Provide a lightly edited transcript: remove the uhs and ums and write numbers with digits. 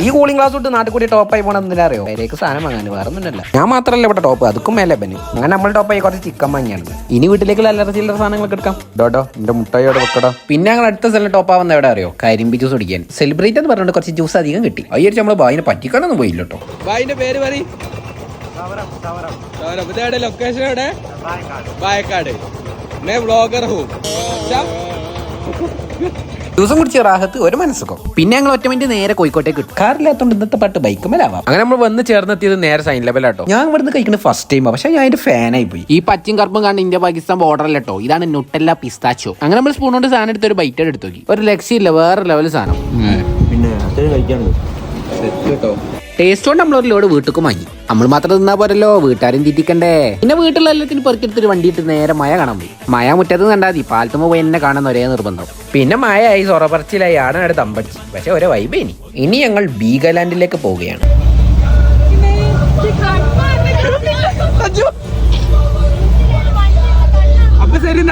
ഈ cooling glass തൊട്ട് നാട്ടിൽ കൂടി ടോപ്പായി പോകണം എന്തിനാ അറിയോ? അതിലേക്ക് സാധനം വാങ്ങാൻ വേറെ ഒന്നുമല്ല. ഞാൻ മാത്രമല്ല ഇവിടെ ടോപ്പ്, അതുക്കും മേലെ ബന്. അങ്ങനെ നമ്മൾ ടോപ്പായി കുറച്ച് ചിക്കൻ വാങ്ങിയാണ്. ഇനി വീട്ടിലേക്ക് അല്ലറ ചില്ലറ സാധനങ്ങളൊക്കെ എടുക്കാം. ഡോട്ടോ എന്റെ മുട്ടയോടെ വെക്കടോ. പിന്നെ ഞങ്ങൾ അടുത്ത സ്ഥലം ടോപ്പാവുന്ന എവിടെ അറിയോ? കരിമ്പി ജ്യൂസ് കുടിക്കാൻ. സെലിബ്രേറ്റ് എന്ന് പറഞ്ഞിട്ട് കുറച്ച് ജ്യൂസ് അധികം കിട്ടി. അയ്യടിച്ച് നമ്മള് ബായിനെ പറ്റിക്കാനൊന്നും പോയില്ല കേട്ടോ. ബായിന്റെ പേര് പറയും. ലൊക്കേഷൻ എവിടെ? വായക്കാട്. ജ്യൂസും കുടിച്ച് റാഹത്ത് ഒരു മനസ്സുക്കും. പിന്നെ ഞങ്ങൾ ഒറ്റ മിനിറ്റ് നേരെ കോഴിക്കോട്ടേക്ക് കിട്ടും. കാറില്ലാത്തോണ്ട് ഇന്നത്തെ പാട്ട് ബൈക്കുമേലാവാം. അങ്ങനെ നമ്മൾ വന്ന് ചേർന്നെത്തിയത് നേരെ സൈൻ ലെവലാട്ടോ. ഞാൻ ഇവിടുന്ന് കഴിക്കുന്നത് ഫസ്റ്റ് ടൈം, പക്ഷെ ഞാൻ അതിന്റെ ഫാനായി പോയി. ഈ പച്ചയും കറുപ്പും കാണുന്ന ഇന്ത്യ പാകിസ്ഥാൻ ബോർഡറല്ലോ. ഇതാണ് നുട്ടല്ല പിസ്താച്ചോ. അങ്ങനെ നമ്മൾ സ്പൂൺ കൊണ്ട് സാധനം എടുത്ത് ഒരു ബൈറ്റ് എടുത്ത് നോക്കി. ഒരു ലക്ഷ്യമില്ല, വേറെ ലെവൽ സാധനം. പിന്നെ കഴിക്കാനുണ്ട് ടേസ്റ്റ് കൊണ്ട് നമ്മളൊരു ലോഡ് വീട്ടിൽ വാങ്ങി. നമ്മൾ മാത്രം തിന്നാ പോരല്ലോ, വീട്ടുകാരും തീറ്റിക്കണ്ടേ. പിന്നെ വീട്ടിലുള്ള എല്ലാത്തിനും പെറുക്കിയെടുത്തൊരു വണ്ടി ഇട്ട് നേരെ മഴ കാണാൻ പോയി. മഴ മുറ്റത്ത് കണ്ടാൽ മതി, പാലത്തുമ്പോ പോയി എന്നെ കാണാൻ ഒരേ നിർബന്ധം. പിന്നെ മഴയായി സൊറപറച്ചിലായി ആടാണ് തമ്പടിച്ച്. പക്ഷെ ഒരേ വൈബ് ഇനി ഞങ്ങൾ ബീഗലാൻഡിലേക്ക് പോവുകയാണ്. അപ്പൊ ശരി.